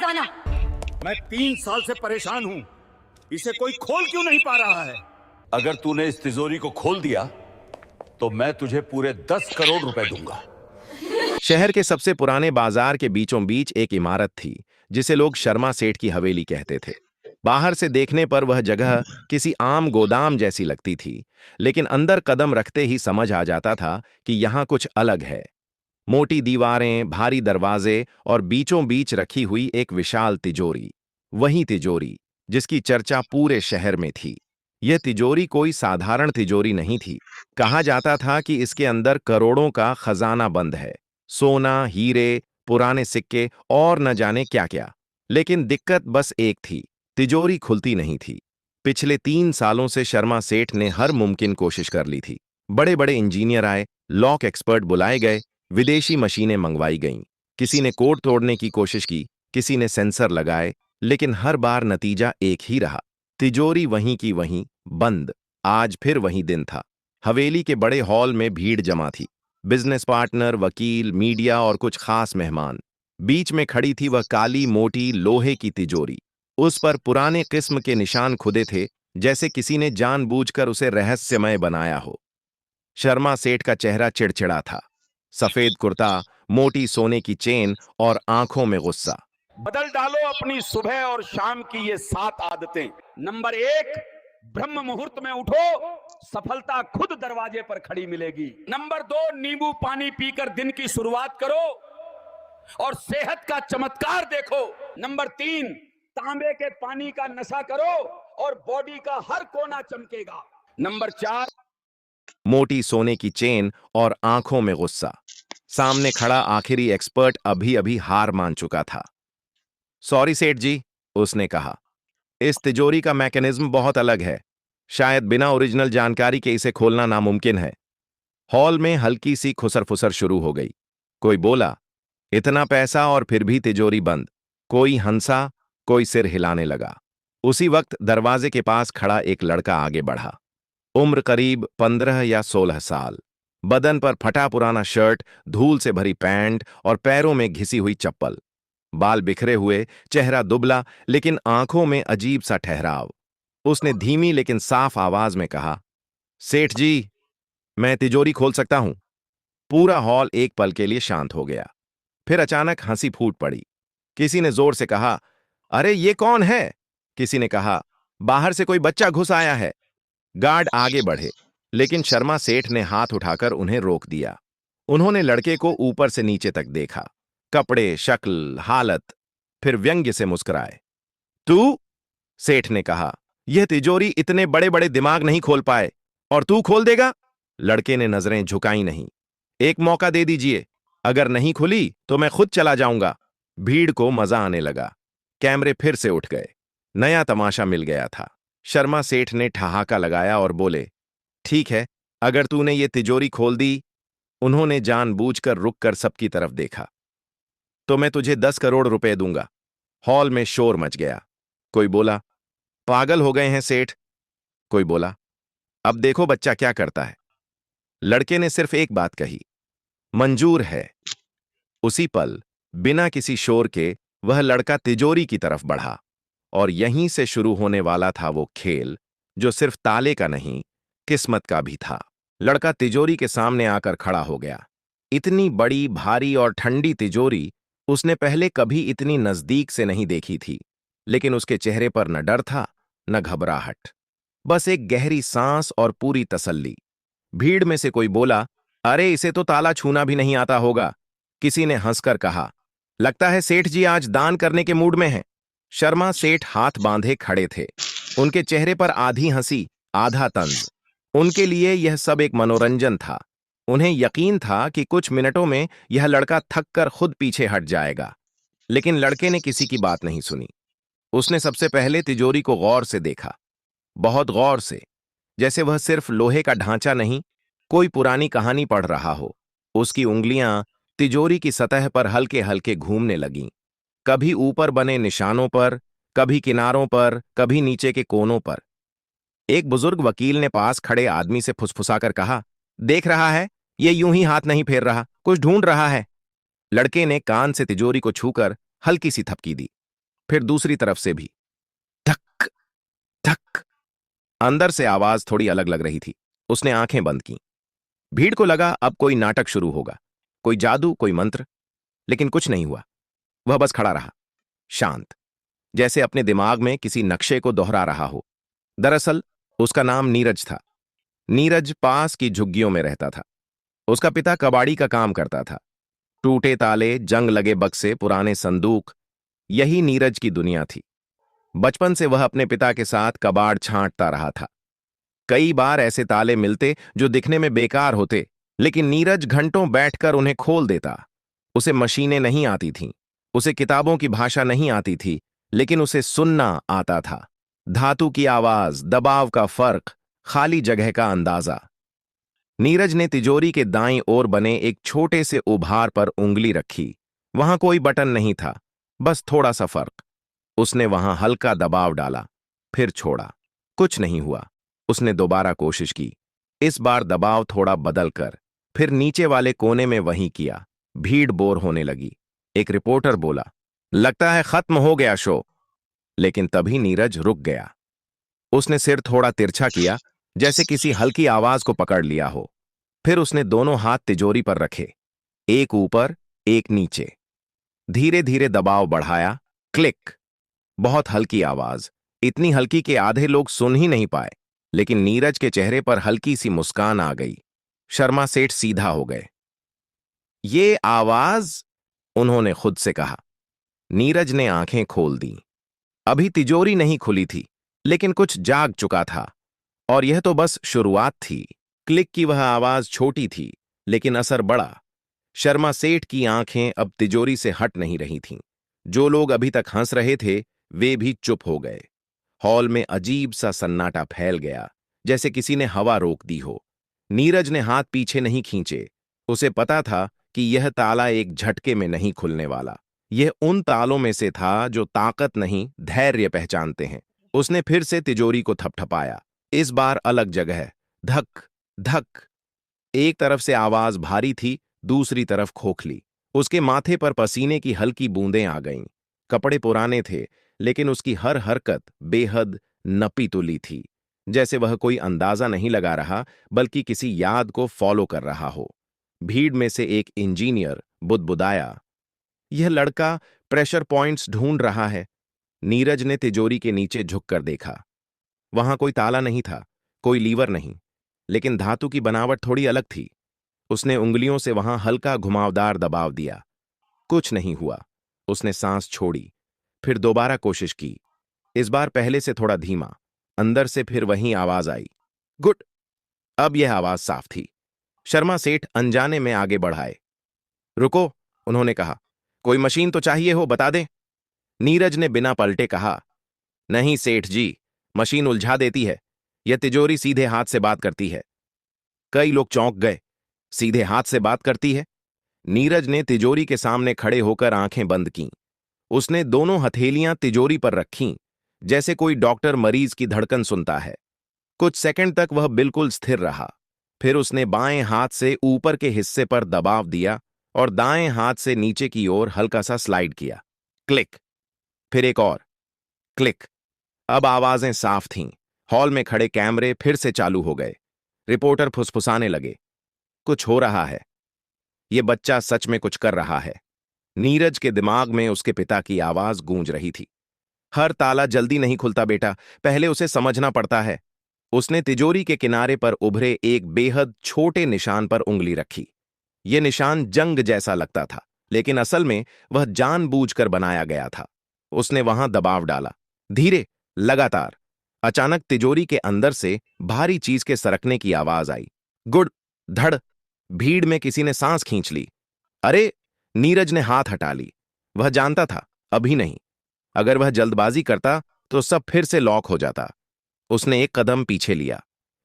लगाना। मैं 3 साल से परेशान हूँ, इसे कोई खोल क्यों नहीं पा रहा है? अगर तूने इस तिजोरी को खोल दिया तो मैं तुझे पूरे 10 करोड़ रुपए दूंगा। शहर के सबसे पुराने बाजार के बीचों बीच एक इमारत थी जिसे लोग शर्मा सेठ की हवेली कहते थे। बाहर से देखने पर वह जगह किसी आम गोदाम जैसी लगती थी, लेकिन अंदर कदम रखते ही समझ आ जाता था कि यहाँ कुछ अलग है। मोटी दीवारें, भारी दरवाजे और बीचों बीच रखी हुई एक विशाल तिजोरी, वही तिजोरी जिसकी चर्चा पूरे शहर में थी। यह तिजोरी कोई साधारण तिजोरी नहीं थी। कहा जाता था कि इसके अंदर करोड़ों का खजाना बंद है, सोना, हीरे, पुराने सिक्के और न जाने क्या क्या। लेकिन दिक्कत बस एक थी, तिजोरी खुलती नहीं थी। पिछले 3 सालों से शर्मा सेठ ने हर मुमकिन कोशिश कर ली थी। बड़े बड़े इंजीनियर आए, लॉक एक्सपर्ट बुलाए गए, विदेशी मशीनें मंगवाई गईं। किसी ने कोड तोड़ने की कोशिश की, किसी ने सेंसर लगाए, लेकिन हर बार नतीजा एक ही रहा, तिजोरी वहीं की वहीं बंद। आज फिर वही दिन था। हवेली के बड़े हॉल में भीड़ जमा थी, बिजनेस पार्टनर, वकील, मीडिया और कुछ खास मेहमान। बीच में खड़ी थी वह काली मोटी लोहे की तिजोरी। उस पर पुराने किस्म के निशान खुदे थे, जैसे किसी ने जानबूझकर उसे रहस्यमय बनाया हो। शर्मा सेठ का चेहरा चिड़चिड़ा था, सफेद कुर्ता, मोटी सोने की चेन और आंखों में गुस्सा। बदल डालो अपनी सुबह और शाम की ये 7 आदतें। नंबर 1, ब्रह्म मुहूर्त में उठो, सफलता खुद दरवाजे पर खड़ी मिलेगी। नंबर 2, नींबू पानी पीकर दिन की शुरुआत करो और सेहत का चमत्कार देखो। नंबर 3, तांबे के पानी का नशा करो और बॉडी का हर कोना चमकेगा। नंबर 4, मोटी सोने की चेन और आंखों में गुस्सा। सामने खड़ा आखिरी एक्सपर्ट अभी अभी हार मान चुका था। सॉरी सेठ जी, उसने कहा, इस तिजोरी का मैकेनिज्म बहुत अलग है। शायद बिना ओरिजिनल जानकारी के इसे खोलना नामुमकिन है। हॉल में हल्की सी खुसर-फुसर शुरू हो गई। कोई बोला, इतना पैसा और फिर भी तिजोरी बंद। कोई हंसा, कोई सिर हिलाने लगा। उसी वक्त दरवाजे के पास खड़ा एक लड़का आगे बढ़ा। उम्र करीब 15 या 16 साल। बदन पर फटा पुराना शर्ट, धूल से भरी पैंट और पैरों में घिसी हुई चप्पल। बाल बिखरे हुए, चेहरा दुबला, लेकिन आंखों में अजीब सा ठहराव। उसने धीमी लेकिन साफ आवाज में कहा, सेठ जी, मैं तिजोरी खोल सकता हूं। पूरा हॉल एक पल के लिए शांत हो गया। फिर अचानक हंसी फूट पड़ी। किसी ने जोर से कहा, अरे ये कौन है? किसी ने कहा, बाहर से कोई बच्चा घुस आया है। गार्ड आगे बढ़े, लेकिन शर्मा सेठ ने हाथ उठाकर उन्हें रोक दिया। उन्होंने लड़के को ऊपर से नीचे तक देखा, कपड़े, शक्ल, हालत, फिर व्यंग्य से मुस्कुराए। तू? सेठ ने कहा, यह तिजोरी इतने बड़े बड़े दिमाग नहीं खोल पाए, और तू खोल देगा? लड़के ने नजरें झुकाई नहीं। एक मौका दे दीजिए, अगर नहीं खुली तो मैं खुद चला जाऊंगा। भीड़ को मजा आने लगा। कैमरे फिर से उठ गए। नया तमाशा मिल गया था। शर्मा सेठ ने ठहाका लगाया और बोले, ठीक है, अगर तूने ये तिजोरी खोल दी। उन्होंने जानबूझकर रुककर सबकी तरफ देखा। तो मैं तुझे 10 करोड़ रुपए दूंगा। हॉल में शोर मच गया। कोई बोला, पागल हो गए हैं सेठ। कोई बोला, अब देखो बच्चा क्या करता है। लड़के ने सिर्फ एक बात कही, मंजूर है। उसी पल, बिना किसी शोर के, वह लड़का तिजोरी की तरफ बढ़ा, और यहीं से शुरू होने वाला था वो खेल, जो सिर्फ ताले का नहीं, किस्मत का भी था। लड़का तिजोरी के सामने आकर खड़ा हो गया। इतनी बड़ी, भारी और ठंडी तिजोरी उसने पहले कभी इतनी नजदीक से नहीं देखी थी, लेकिन उसके चेहरे पर न डर था, न घबराहट, बस एक गहरी सांस और पूरी तसल्ली। भीड़ में से कोई बोला, अरे इसे तो ताला छूना भी नहीं आता होगा। किसी ने हंसकर कहा, लगता है सेठ जी आज दान करने के मूड में हैं। शर्मा सेठ हाथ बांधे खड़े थे। उनके चेहरे पर आधी हंसी, आधा तंज। उनके लिए यह सब एक मनोरंजन था। उन्हें यकीन था कि कुछ मिनटों में यह लड़का थक कर खुद पीछे हट जाएगा। लेकिन लड़के ने किसी की बात नहीं सुनी। उसने सबसे पहले तिजोरी को गौर से देखा, बहुत गौर से, जैसे वह सिर्फ लोहे का ढांचा नहीं, कोई पुरानी कहानी पढ़ रहा हो। उसकी उंगलियां तिजोरी की सतह पर हल्के हल्के घूमने लगीं, कभी ऊपर बने निशानों पर, कभी किनारों पर, कभी नीचे के कोनों पर। एक बुजुर्ग वकील ने पास खड़े आदमी से फुसफुसाकर कहा, देख रहा है, ये यूं ही हाथ नहीं फेर रहा, कुछ ढूंढ रहा है। लड़के ने कान से तिजोरी को छूकर हल्की सी थपकी दी। फिर दूसरी तरफ से भी धक धक। अंदर से आवाज थोड़ी अलग लग रही थी। उसने आंखें बंद की। भीड़ को लगा अब कोई नाटक शुरू होगा, कोई जादू, कोई मंत्र। लेकिन कुछ नहीं हुआ। वह बस खड़ा रहा, शांत, जैसे अपने दिमाग में किसी नक्शे को दोहरा रहा हो। दरअसल उसका नाम नीरज था। नीरज पास की झुग्गियों में रहता था। उसका पिता कबाड़ी का काम करता था। टूटे ताले, जंग लगे बक्से, पुराने संदूक, यही नीरज की दुनिया थी। बचपन से वह अपने पिता के साथ कबाड़ छांटता रहा था। कई बार ऐसे ताले मिलते जो दिखने में बेकार होते, लेकिन नीरज घंटों बैठकर उन्हें खोल देता। उसे मशीनें नहीं आती थीं, उसे किताबों की भाषा नहीं आती थी, लेकिन उसे सुनना आता था। धातु की आवाज, दबाव का फर्क, खाली जगह का अंदाजा। नीरज ने तिजोरी के दाईं ओर बने एक छोटे से उभार पर उंगली रखी। वहां कोई बटन नहीं था, बस थोड़ा सा फर्क। उसने वहां हल्का दबाव डाला, फिर छोड़ा। कुछ नहीं हुआ। उसने दोबारा कोशिश की। इस बार दबाव थोड़ा बदल कर, फिर नीचे वाले कोने में वहीं किया। भीड़ बोर होने लगी। एक रिपोर्टर बोला, लगता है खत्म हो गया शो। लेकिन तभी नीरज रुक गया। उसने सिर थोड़ा तिरछा किया, जैसे किसी हल्की आवाज को पकड़ लिया हो। फिर उसने दोनों हाथ तिजोरी पर रखे, एक ऊपर, एक नीचे। धीरे धीरे दबाव बढ़ाया। क्लिक। बहुत हल्की आवाज, इतनी हल्की कि आधे लोग सुन ही नहीं पाए। लेकिन नीरज के चेहरे पर हल्की सी मुस्कान आ गई। शर्मा सेठ सीधा हो गए। ये आवाज, उन्होंने खुद से कहा। नीरज ने आंखें खोल दी। अभी तिजोरी नहीं खुली थी, लेकिन कुछ जाग चुका था। और यह तो बस शुरुआत थी। क्लिक की वह आवाज छोटी थी, लेकिन असर बड़ा। शर्मा सेठ की आंखें अब तिजोरी से हट नहीं रही थीं। जो लोग अभी तक हंस रहे थे, वे भी चुप हो गए। हॉल में अजीब सा सन्नाटा फैल गया, जैसे किसी ने हवा रोक दी हो। नीरज ने हाथ पीछे नहीं खींचे। उसे पता था कि यह ताला एक झटके में नहीं खुलने वाला। यह उन तालों में से था जो ताकत नहीं, धैर्य पहचानते हैं। उसने फिर से तिजोरी को थपथपाया। इस बार अलग जगह। धक धक। एक तरफ से आवाज भारी थी, दूसरी तरफ खोखली। उसके माथे पर पसीने की हल्की बूंदें आ गईं। कपड़े पुराने थे, लेकिन उसकी हर हरकत बेहद नपी तुली थी, जैसे वह कोई अंदाजा नहीं लगा रहा, बल्कि किसी याद को फॉलो कर रहा हो। भीड़ में से एक इंजीनियर बुदबुदाया, यह लड़का प्रेशर पॉइंट्स ढूंढ रहा है। नीरज ने तिजोरी के नीचे झुककर देखा। वहां कोई ताला नहीं था, कोई लीवर नहीं, लेकिन धातु की बनावट थोड़ी अलग थी। उसने उंगलियों से वहां हल्का घुमावदार दबाव दिया। कुछ नहीं हुआ। उसने सांस छोड़ी, फिर दोबारा कोशिश की। इस बार पहले से थोड़ा धीमा। अंदर से फिर वही आवाज आई, गुड। अब यह आवाज साफ थी। शर्मा सेठ अनजाने में आगे बढ़ाए। रुको, उन्होंने कहा, कोई मशीन तो चाहिए हो, बता दें। नीरज ने बिना पलटे कहा, नहीं सेठ जी, मशीन उलझा देती है। यह तिजोरी सीधे हाथ से बात करती है। कई लोग चौंक गए। सीधे हाथ से बात करती है? नीरज ने तिजोरी के सामने खड़े होकर आंखें बंद कीं। उसने दोनों हथेलियां तिजोरी पर रखीं, जैसे कोई डॉक्टर मरीज की धड़कन सुनता है। कुछ सेकंड तक वह बिल्कुल स्थिर रहा। फिर उसने बाएं हाथ से ऊपर के हिस्से पर दबाव दिया और दाएं हाथ से नीचे की ओर हल्का सा स्लाइड किया। क्लिक। फिर एक और क्लिक। अब आवाजें साफ थीं। हॉल में खड़े कैमरे फिर से चालू हो गए। रिपोर्टर फुसफुसाने लगे, कुछ हो रहा है। ये बच्चा सच में कुछ कर रहा है। नीरज के दिमाग में उसके पिता की आवाज गूंज रही थी, हर ताला जल्दी नहीं खुलता बेटा, पहले उसे समझना पड़ता है। उसने तिजोरी के किनारे पर उभरे एक बेहद छोटे निशान पर उंगली रखी। यह निशान जंग जैसा लगता था, लेकिन असल में वह जानबूझकर बनाया गया था। उसने वहां दबाव डाला, धीरे, लगातार। अचानक तिजोरी के अंदर से भारी चीज के सरकने की आवाज आई। गुड। धड़। भीड़ में किसी ने सांस खींच ली। अरे! नीरज ने हाथ हटा ली। वह जानता था, अभी नहीं। अगर वह जल्दबाजी करता तो सब फिर से लॉक हो जाता। उसने एक कदम पीछे लिया,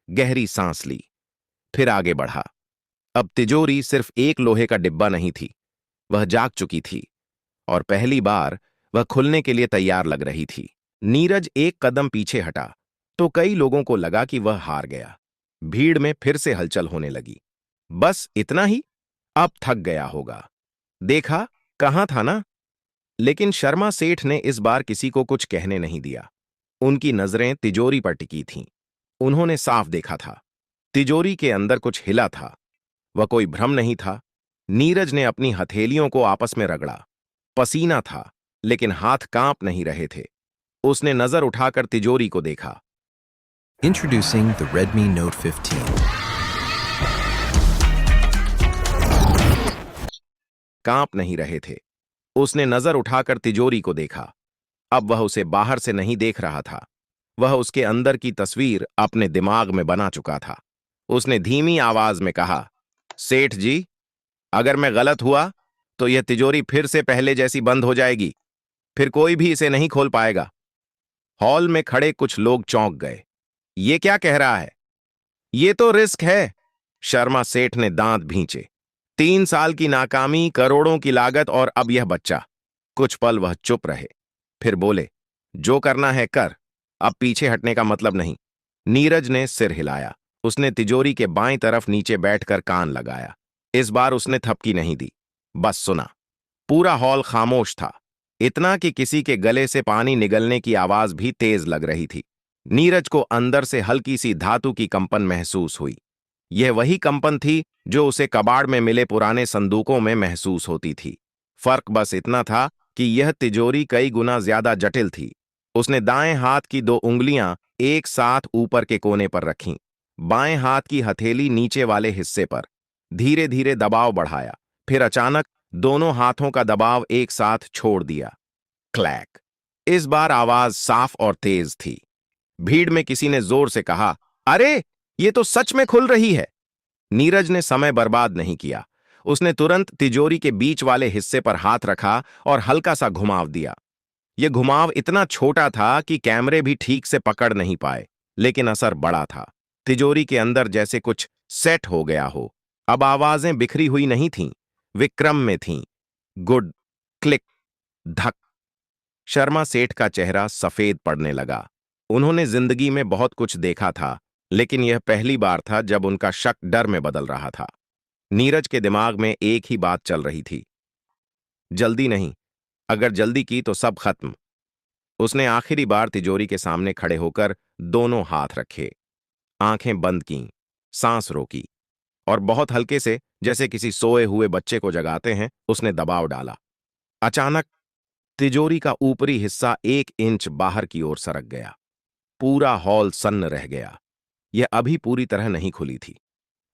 गहरी सांस ली, फिर आगे बढ़ा। अब तिजोरी सिर्फ एक लोहे का डिब्बा नहीं थी, वह जाग चुकी थी और पहली बार वह खुलने के लिए तैयार लग रही थी। नीरज एक कदम पीछे हटा तो कई लोगों को लगा कि वह हार गया। भीड़ में फिर से हलचल होने लगी। बस इतना ही, अब थक गया होगा। देखा, कहां था ना? लेकिन शर्मा सेठ ने इस बार किसी को कुछ कहने नहीं दिया। उनकी नजरें तिजोरी पर टिकी थीं। उन्होंने साफ देखा था, तिजोरी के अंदर कुछ हिला था। वह कोई भ्रम नहीं था। नीरज ने अपनी हथेलियों को आपस में रगड़ा। पसीना था, लेकिन हाथ कांप नहीं रहे थे। उसने नजर उठाकर तिजोरी को देखा। Introducing the Redmi Note 15. कांप नहीं रहे थे। उसने नजर उठाकर तिजोरी को देखा। अब वह उसे बाहर से नहीं देख रहा था। वह उसके अंदर की तस्वीर अपने दिमाग में बना चुका था। उसने धीमी आवाज में कहा, सेठ जी, अगर मैं गलत हुआ तो यह तिजोरी फिर से पहले जैसी बंद हो जाएगी। फिर कोई भी इसे नहीं खोल पाएगा। हॉल में खड़े कुछ लोग चौंक गए। ये क्या कह रहा है? ये तो रिस्क है। शर्मा सेठ ने दांत भींचे। 3 साल की नाकामी, करोड़ों की लागत और अब यह बच्चा। कुछ पल वह चुप रहे, फिर बोले, जो करना है कर, अब पीछे हटने का मतलब नहीं। नीरज ने सिर हिलाया। उसने तिजोरी के बाईं तरफ नीचे बैठकर कान लगाया। इस बार उसने थपकी नहीं दी, बस सुना। पूरा हॉल खामोश था, इतना कि किसी के गले से पानी निगलने की आवाज भी तेज लग रही थी। नीरज को अंदर से हल्की सी धातु की कंपन महसूस हुई। यह वही कंपन थी जो उसे कबाड़ में मिले पुराने संदूकों में महसूस होती थी। फर्क बस इतना था कि यह तिजोरी कई गुना ज्यादा जटिल थी। उसने दाएं हाथ की 2 उंगलियां एक साथ ऊपर के कोने पर रखीं, बाएं हाथ की हथेली नीचे वाले हिस्से पर। धीरे धीरे दबाव बढ़ाया, फिर अचानक दोनों हाथों का दबाव एक साथ छोड़ दिया। क्लैक। इस बार आवाज साफ और तेज थी। भीड़ में किसी ने जोर से कहा, अरे, ये तो सच में खुल रही है। नीरज ने समय बर्बाद नहीं किया। उसने तुरंत तिजोरी के बीच वाले हिस्से पर हाथ रखा और हल्का सा घुमाव दिया। यह घुमाव इतना छोटा था कि कैमरे भी ठीक से पकड़ नहीं पाए, लेकिन असर बड़ा था। तिजोरी के अंदर जैसे कुछ सेट हो गया हो। अब आवाजें बिखरी हुई नहीं थीं, वे क्रम में थीं। गुड, क्लिक, धक। शर्मा सेठ का चेहरा सफेद पड़ने लगा। उन्होंने जिंदगी में बहुत कुछ देखा था, लेकिन यह पहली बार था जब उनका शक डर में बदल रहा था। नीरज के दिमाग में एक ही बात चल रही थी, जल्दी नहीं, अगर जल्दी की तो सब खत्म। उसने आखिरी बार तिजोरी के सामने खड़े होकर दोनों हाथ रखे, आंखें बंद कीं, सांस रोकी और बहुत हल्के से, जैसे किसी सोए हुए बच्चे को जगाते हैं, उसने दबाव डाला। अचानक तिजोरी का ऊपरी हिस्सा 1 इंच बाहर की ओर सरक गया। पूरा हॉल सन्न रह गया। यह अभी पूरी तरह नहीं खुली थी,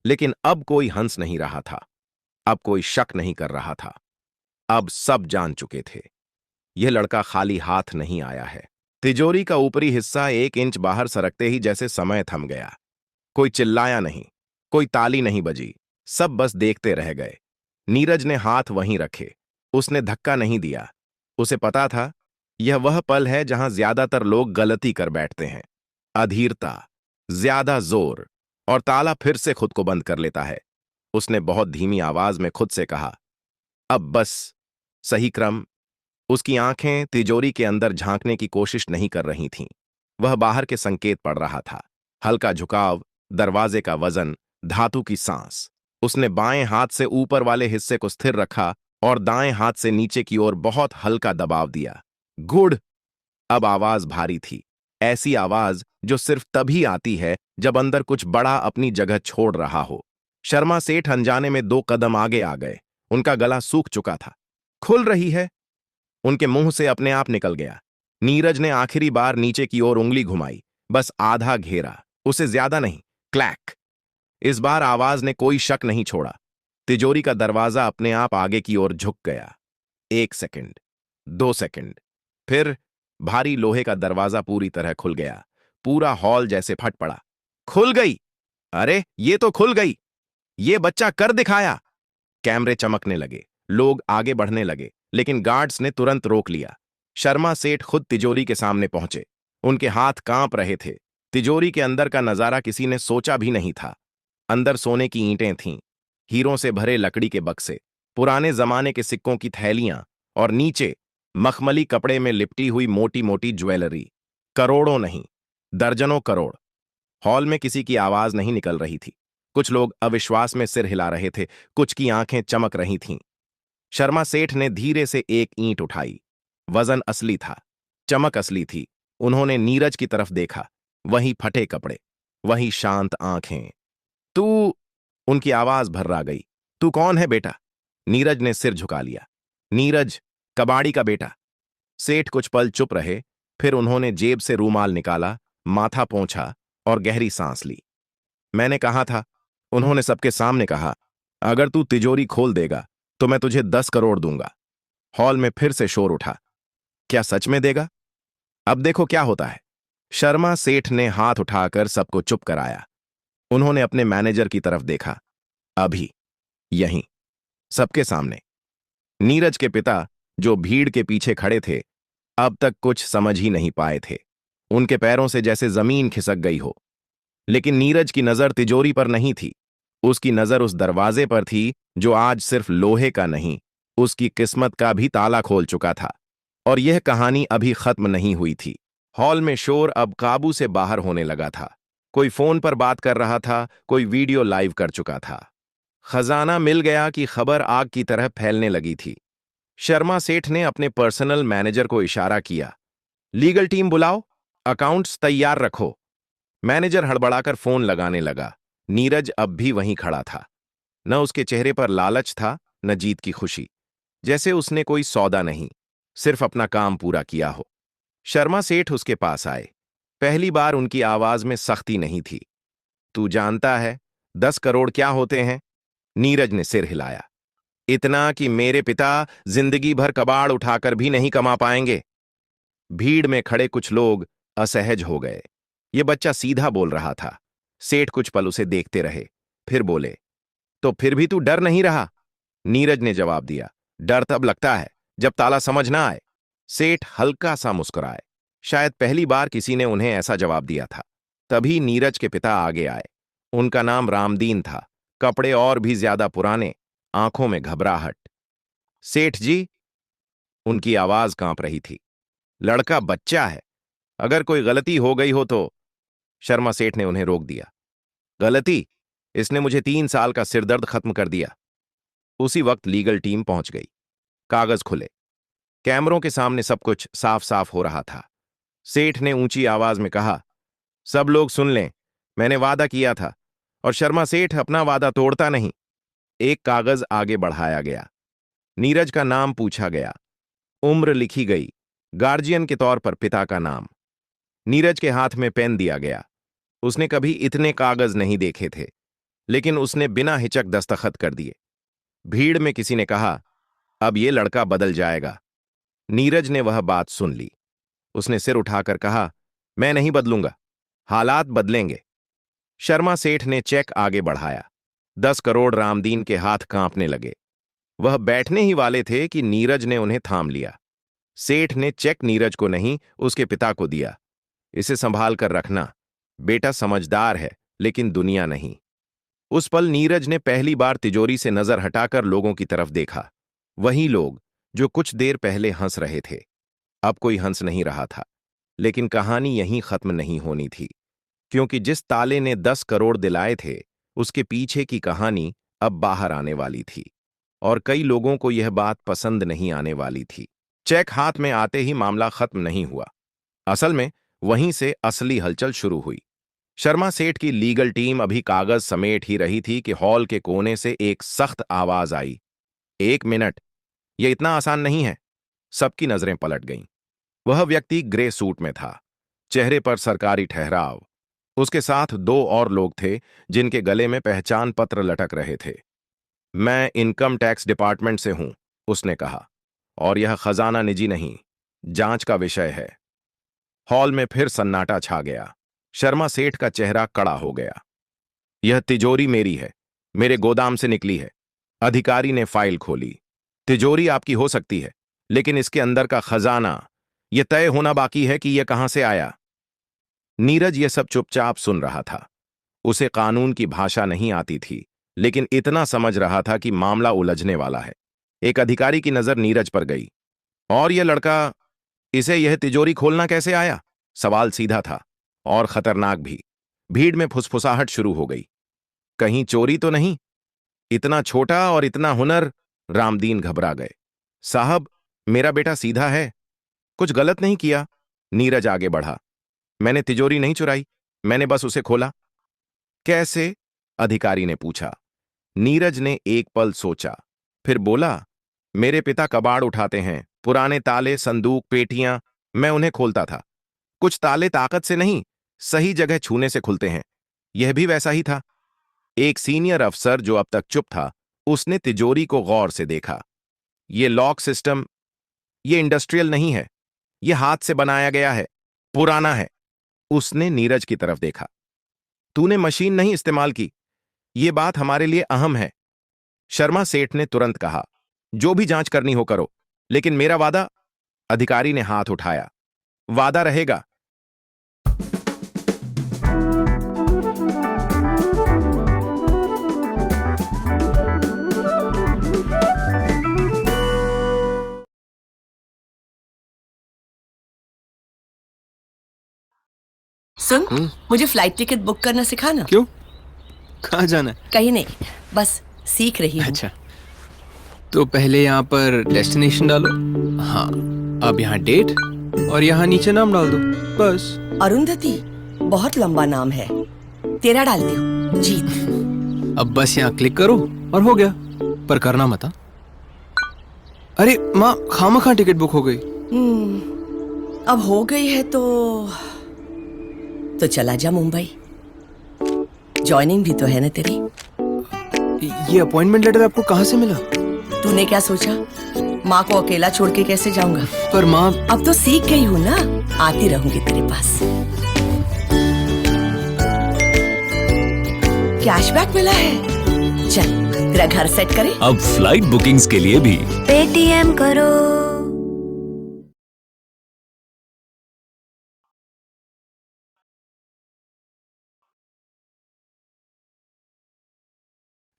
लेकिन अब कोई हंस नहीं रहा था। अब कोई शक नहीं कर रहा था। अब सब जान चुके थे, यह लड़का खाली हाथ नहीं आया है। तिजोरी का ऊपरी हिस्सा 1 इंच बाहर सरकते ही जैसे समय थम गया। कोई चिल्लाया नहीं, कोई ताली नहीं बजी, सब बस देखते रह गए। नीरज ने हाथ वहीं रखे। उसने धक्का नहीं दिया। उसे पता था, यह वह पल है जहां ज्यादातर लोग गलती कर बैठते हैं। अधीरता, ज्यादा जोर, और ताला फिर से खुद को बंद कर लेता है। उसने बहुत धीमी आवाज में खुद से कहा, अब बस, सही क्रम। उसकी आंखें तिजोरी के अंदर झांकने की कोशिश नहीं कर रही थीं। वह बाहर के संकेत पढ़ रहा था। हल्का झुकाव, दरवाजे का वजन, धातु की सांस। उसने बाएं हाथ से ऊपर वाले हिस्से को स्थिर रखा और दाएं हाथ से नीचे की ओर बहुत हल्का दबाव दिया। गुड। अब आवाज भारी थी, ऐसी आवाज जो सिर्फ तभी आती है जब अंदर कुछ बड़ा अपनी जगह छोड़ रहा हो। शर्मा सेठ अनजाने में 2 कदम आगे आ गए। उनका गला सूख चुका था। खुल रही है, उनके मुंह से अपने आप निकल गया। नीरज ने आखिरी बार नीचे की ओर उंगली घुमाई, बस आधा घेरा, उसे ज्यादा नहीं। क्लैक। इस बार आवाज ने कोई शक नहीं छोड़ा। तिजोरी का दरवाजा अपने आप आगे की ओर झुक गया। 1 सेकंड, 2 सेकंड, फिर भारी लोहे का दरवाजा पूरी तरह खुल गया। पूरा हॉल जैसे फट पड़ा। खुल गई! अरे, ये तो खुल गई! ये बच्चा कर दिखाया! कैमरे चमकने लगे, लोग आगे बढ़ने लगे, लेकिन गार्ड्स ने तुरंत रोक लिया। शर्मा सेठ खुद तिजोरी के सामने पहुंचे। उनके हाथ कांप रहे थे। तिजोरी के अंदर का नजारा किसी ने सोचा भी नहीं था। अंदर सोने की ईंटें थीं, हीरों से भरे लकड़ी के बक्से, पुराने जमाने के सिक्कों की थैलियां, और नीचे मखमली कपड़े में लिपटी हुई मोटी मोटी ज्वेलरी। करोड़ों नहीं, दर्जनों करोड़। हॉल में किसी की आवाज नहीं निकल रही थी। कुछ लोग अविश्वास में सिर हिला रहे थे, कुछ की आंखें चमक रही थीं। शर्मा सेठ ने धीरे से एक ईंट उठाई, वजन असली था, चमक असली थी। उन्होंने नीरज की तरफ देखा, वही फटे कपड़े, वही शांत आंखें। तू, उनकी आवाज भर्रा गई। तू कौन है बेटा? नीरज ने सिर झुका लिया। नीरज, कबाड़ी का बेटा। सेठ कुछ पल चुप रहे, फिर उन्होंने जेब से रूमाल निकाला, माथा पोंछा और गहरी सांस ली। मैंने कहा था, उन्होंने सबके सामने कहा, अगर तू तिजोरी खोल देगा तो मैं तुझे 10 करोड़ दूंगा। हॉल में फिर से शोर उठा। क्या सच में देगा? अब देखो क्या होता है। शर्मा सेठ ने हाथ उठाकर सबको चुप कराया। उन्होंने अपने मैनेजर की तरफ देखा। अभी, यहीं, सबके सामने। नीरज के पिता, जो भीड़ के पीछे खड़े थे, अब तक कुछ समझ ही नहीं पाए थे। उनके पैरों से जैसे जमीन खिसक गई हो। लेकिन नीरज की नजर तिजोरी पर नहीं थी। उसकी नजर उस दरवाजे पर थी जो आज सिर्फ लोहे का नहीं, उसकी किस्मत का भी ताला खोल चुका था। और यह कहानी अभी खत्म नहीं हुई थी। हॉल में शोर अब काबू से बाहर होने लगा था। कोई फोन पर बात कर रहा था, कोई वीडियो लाइव कर चुका था। खजाना मिल गया कि खबर आग की तरह फैलने लगी थी। शर्मा सेठ ने अपने पर्सनल मैनेजर को इशारा किया, लीगल टीम बुलाओ, अकाउंट्स तैयार रखो। मैनेजर हड़बड़ाकर फोन लगाने लगा। नीरज अब भी वहीं खड़ा था। न उसके चेहरे पर लालच था, न जीत की खुशी। जैसे उसने कोई सौदा नहीं, सिर्फ अपना काम पूरा किया हो। शर्मा सेठ उसके पास आए। पहली बार उनकी आवाज में सख्ती नहीं थी। तू जानता है 10 करोड़ क्या होते हैं? नीरज ने सिर हिलाया। इतना कि मेरे पिता जिंदगी भर कबाड़ उठाकर भी नहीं कमा पाएंगे। भीड़ में खड़े कुछ लोग असहज हो गए। ये बच्चा सीधा बोल रहा था। सेठ कुछ पल उसे देखते रहे, फिर बोले, तो फिर भी तू डर नहीं रहा? नीरज ने जवाब दिया, डर तब लगता है जब ताला समझ ना आए। सेठ हल्का सा मुस्कुराए। शायद पहली बार किसी ने उन्हें ऐसा जवाब दिया था। तभी नीरज के पिता आगे आए। उनका नाम रामदीन था, कपड़े और भी ज्यादा पुराने, आंखों में घबराहट। सेठ जी, उनकी आवाज कांप रही थी। लड़का बच्चा है, अगर कोई गलती हो गई हो तो। शर्मा सेठ ने उन्हें रोक दिया। गलती? इसने मुझे 3 साल का सिरदर्द खत्म कर दिया। उसी वक्त लीगल टीम पहुंच गई। कागज खुले। कैमरों के सामने सब कुछ साफ साफ हो रहा था। सेठ ने ऊंची आवाज में कहा, सब लोग सुन लें, मैंने वादा किया था और शर्मा सेठ अपना वादा तोड़ता नहीं। एक कागज आगे बढ़ाया गया। नीरज का नाम पूछा गया, उम्र लिखी गई, गार्जियन के तौर पर पिता का नाम। नीरज के हाथ में पेन दिया गया। उसने कभी इतने कागज नहीं देखे थे, लेकिन उसने बिना हिचक दस्तखत कर दिए। भीड़ में किसी ने कहा, अब ये लड़का बदल जाएगा। नीरज ने वह बात सुन ली। उसने सिर उठाकर कहा, मैं नहीं बदलूंगा, हालात बदलेंगे। शर्मा सेठ ने चेक आगे बढ़ाया। 10 करोड़ रामदीन के हाथ कांपने लगे। वह बैठने ही वाले थे कि नीरज ने उन्हें थाम लिया। सेठ ने चेक नीरज को नहीं, उसके पिता को दिया। इसे संभाल कर रखना, बेटा समझदार है लेकिन दुनिया नहीं। उस पल नीरज ने पहली बार तिजोरी से नजर हटाकर लोगों की तरफ देखा। वही लोग जो कुछ देर पहले हंस रहे थे, अब कोई हंस नहीं रहा था। लेकिन कहानी यहीं खत्म नहीं होनी थी, क्योंकि जिस ताले ने 10 करोड़ दिलाए थे, उसके पीछे की कहानी अब बाहर आने वाली थी। और कई लोगों को यह बात पसंद नहीं आने वाली थी। चेक हाथ में आते ही मामला खत्म नहीं हुआ। असल में वहीं से असली हलचल शुरू हुई। शर्मा सेठ की लीगल टीम अभी कागज समेट ही रही थी कि हॉल के कोने से एक सख्त आवाज आई, 1 मिनट, यह इतना आसान नहीं है। सबकी नजरें पलट गईं। वह व्यक्ति ग्रे सूट में था, चेहरे पर सरकारी ठहराव। उसके साथ 2 और लोग थे जिनके गले में पहचान पत्र लटक रहे थे। मैं इनकम टैक्स डिपार्टमेंट से हूं, उसने कहा, और यह खजाना निजी नहीं, जांच का विषय है। हॉल में फिर सन्नाटा छा गया। शर्मा सेठ का चेहरा कड़ा हो गया। यह तिजोरी मेरी है, मेरे गोदाम से निकली है। अधिकारी ने फाइल खोली। तिजोरी आपकी हो सकती है, लेकिन इसके अंदर का खजाना, यह तय होना बाकी है कि यह कहां से आया। नीरज यह सब चुपचाप सुन रहा था। उसे कानून की भाषा नहीं आती थी, लेकिन इतना समझ रहा था कि मामला उलझने वाला है। एक अधिकारी की नजर नीरज पर गई। और यह लड़का, इसे यह तिजोरी खोलना कैसे आया? सवाल सीधा था और खतरनाक भी। भीड़ में फुसफुसाहट शुरू हो गई। कहीं चोरी तो नहीं? इतना छोटा और इतना हुनर? रामदीन घबरा गए। साहब, मेरा बेटा सीधा है, कुछ गलत नहीं किया। नीरज आगे बढ़ा। मैंने तिजोरी नहीं चुराई, मैंने बस उसे खोला। कैसे? अधिकारी ने पूछा। नीरज ने एक पल सोचा, फिर बोला, मेरे पिता कबाड़ उठाते हैं, पुराने ताले, संदूक, पेटियां, मैं उन्हें खोलता था। कुछ ताले ताकत से नहीं, सही जगह छूने से खुलते हैं। यह भी वैसा ही था। एक सीनियर अफसर जो अब तक चुप था, उसने तिजोरी को गौर से देखा। यह लॉक सिस्टम, यह इंडस्ट्रियल नहीं है, यह हाथ से बनाया गया है, पुराना है। उसने नीरज की तरफ देखा। तूने मशीन नहीं इस्तेमाल की, यह बात हमारे लिए अहम है। शर्मा सेठ ने तुरंत कहा, जो भी जांच करनी हो करो, लेकिन मेरा वादा। अधिकारी ने हाथ उठाया। वादा रहेगा। सुन, मुझे फ्लाइट टिकट बुक करना सिखाना। क्यों? कहाँ जाना है? कहीं नहीं, बस सीख रही हूँ। अच्छा, तो पहले यहाँ पर डेस्टिनेशन डालो। हाँ, अब यहाँ डेट और यहाँ नीचे नाम डाल दो, बस। अरुंधति बहुत लंबा नाम है, तेरा डाल दो, जीत। अब बस यहाँ क्लिक करो और हो गया, पर करना मत। हाँ? अरे माँ, खामखा टिकट बुक हो गई। अब हो गई है तो चला जा मुंबई। जॉइनिंग भी तो है ना तेरी। ये अपॉइंटमेंट लेटर आपको कहाँ से मिला? तूने क्या सोचा, माँ को अकेला छोड़ के कैसे जाऊंगा? पर माँ, अब तो सीख गई हूँ ना, आती रहूंगी तेरे पास। कैशबैक मिला है, चल तेरा घर सेट करें। अब फ्लाइट बुकिंग्स के लिए भी पेटीएम करो।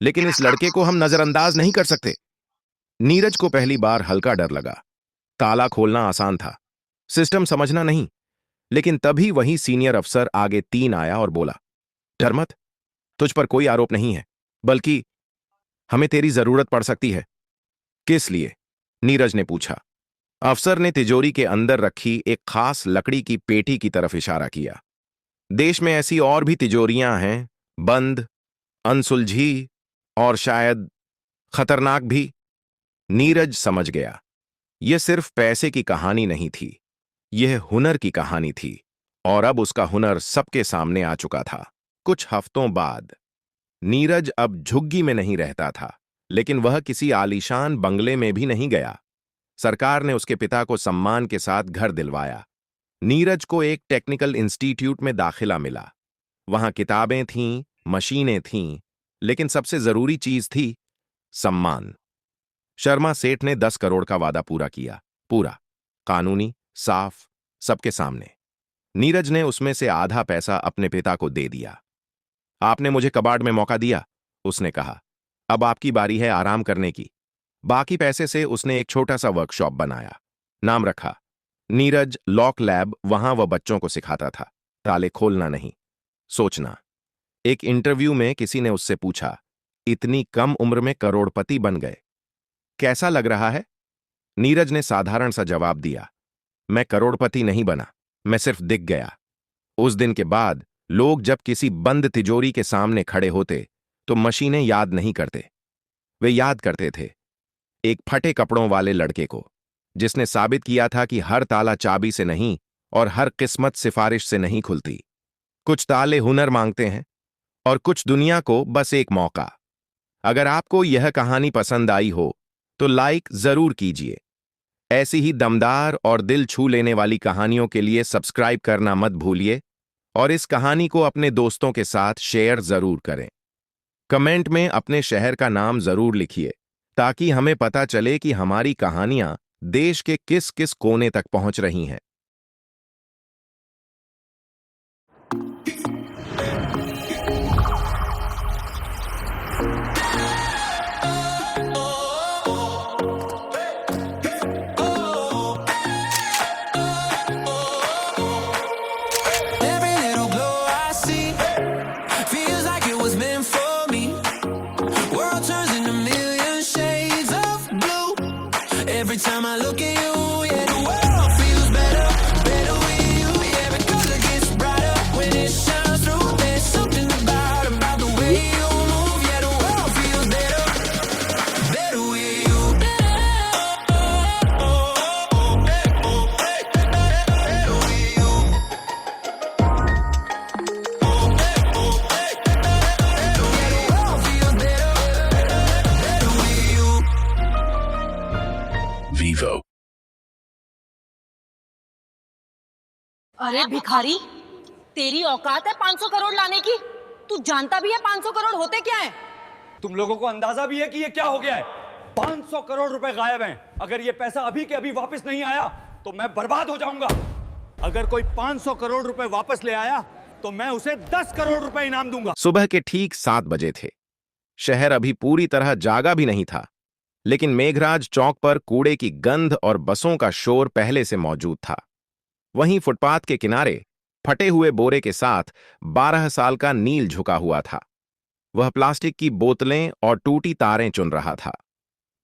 लेकिन इस लड़के को हम नजरअंदाज नहीं कर सकते। नीरज को पहली बार हल्का डर लगा। ताला खोलना आसान था, सिस्टम समझना नहीं। लेकिन तभी वही सीनियर अफसर आगे 3 आया और बोला, डर मत, तुझ पर कोई आरोप नहीं है, बल्कि हमें तेरी जरूरत पड़ सकती है। किस लिए? नीरज ने पूछा। अफसर ने तिजोरी के अंदर रखी एक खास लकड़ी की पेटी की तरफ इशारा किया। देश में ऐसी और भी तिजोरियां हैं, बंद, अनसुलझी और शायद खतरनाक भी। नीरज समझ गया, यह सिर्फ पैसे की कहानी नहीं थी, यह हुनर की कहानी थी। और अब उसका हुनर सबके सामने आ चुका था। कुछ हफ्तों बाद नीरज अब झुग्गी में नहीं रहता था, लेकिन वह किसी आलीशान बंगले में भी नहीं गया। सरकार ने उसके पिता को सम्मान के साथ घर दिलवाया। नीरज को एक टेक्निकल इंस्टीट्यूट में दाखिला मिला। वहां किताबें थीं, मशीनें थीं, लेकिन सबसे जरूरी चीज थी सम्मान। शर्मा सेठ ने 10 करोड़ का वादा पूरा किया, पूरा, कानूनी, साफ, सबके सामने। नीरज ने उसमें से आधा पैसा अपने पिता को दे दिया। आपने मुझे कबाड़ में मौका दिया, उसने कहा, अब आपकी बारी है आराम करने की। बाकी पैसे से उसने एक छोटा सा वर्कशॉप बनाया, नाम रखा नीरज लॉक लैब। वहां वह बच्चों को सिखाता था, ताले खोलना नहीं, सोचना। एक इंटरव्यू में किसी ने उससे पूछा, इतनी कम उम्र में करोड़पति बन गए, कैसा लग रहा है? नीरज ने साधारण सा जवाब दिया, मैं करोड़पति नहीं बना, मैं सिर्फ दिख गया। उस दिन के बाद लोग जब किसी बंद तिजोरी के सामने खड़े होते तो मशीनें याद नहीं करते, वे याद करते थे एक फटे कपड़ों वाले लड़के को, जिसने साबित किया था कि हर ताला चाबी से नहीं और हर किस्मत सिफारिश से नहीं खुलती। कुछ ताले हुनर मांगते हैं और कुछ दुनिया को बस एक मौका। अगर आपको यह कहानी पसंद आई हो तो लाइक जरूर कीजिए। ऐसी ही दमदार और दिल छू लेने वाली कहानियों के लिए सब्सक्राइब करना मत भूलिए और इस कहानी को अपने दोस्तों के साथ शेयर जरूर करें। कमेंट में अपने शहर का नाम जरूर लिखिए ताकि हमें पता चले कि हमारी कहानियां देश के किस किस कोने तक पहुंच रही हैं। Every little glow I see feels like it was meant for me. World turns into a million shades of blue every time I look at you. Yeah, the world feels better. अरे भिखारी, तेरी औकात है 500 करोड़ लाने की? तू जानता भी है 500 करोड़ होते क्या है? तुम लोगों को अंदाजा भी है कि ये क्या हो गया है? 500 करोड़ रुपए गायब हैं। अगर ये पैसा अभी के अभी वापस नहीं आया तो मैं बर्बाद हो जाऊंगा। अगर कोई 500 करोड़ रुपए वापस ले आया तो मैं उसे 10 करोड़ रुपए इनाम दूंगा। सुबह के ठीक 7 बजे थे। शहर अभी पूरी तरह जागा भी नहीं था, लेकिन मेघराज चौक पर कूड़े की गंध और बसों का शोर पहले से मौजूद था। वहीं फुटपाथ के किनारे फटे हुए बोरे के साथ 12 साल का नील झुका हुआ था। वह प्लास्टिक की बोतलें और टूटी तारें चुन रहा था।